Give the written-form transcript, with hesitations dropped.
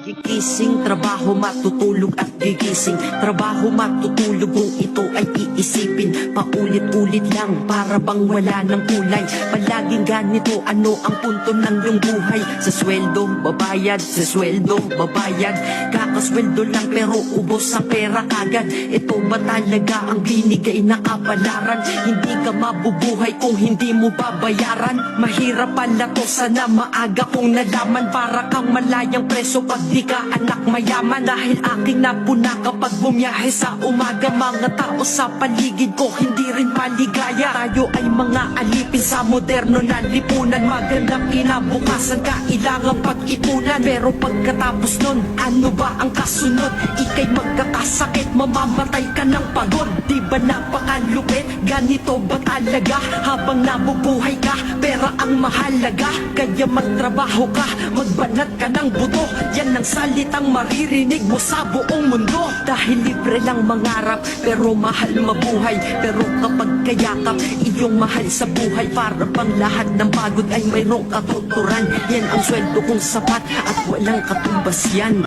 Gigising, trabaho, matutulog at gigising. Trabaho, matutulog kung ito ay iisipin. Paulit-ulit lang para bang wala ng kulay. Palaging ganito, ano ang punto ng iyong buhay? Sa sweldo, babayad, sa sweldo, babayad. Kakasweldo lang pero ubos ang pera kagad. Ito ba talaga ang binigay na kapalaran? Hindi ka mabubuhay kung hindi mo babayaran. Mahirap pala to, sana maaga kong nalaman. Para kang malayang preso pag di ka anak mayaman. Dahil aking napuna kapag bumiyahe sa umaga. Mga tao sa paligid ko hindi rin maligaya. Tayo ay mga alipin sa moderno na lipunan. Magandang kinabukasan kailangang pag-ipunan. Pero pagkatapos nun, ano ba ang kasunod? Ika'y magkakasakit, mamamatay ka ng pagod. Di ba napakalupit? Ganito ba talaga? Habang nabubuhay ka, pera ang mahalaga. Kaya magtrabaho ka, magbanat ka ng buto. Yan ang salitang maririnig mo sa buong mundo. Dahil libre lang mangarap, pero mahal mabuhay. Pero kapag kayakap, iyong mahal sa buhay. Para bang lahat ng pagod ay mayroong katuturan. Yan ang sweldo kong sapat at walang katumbas yan.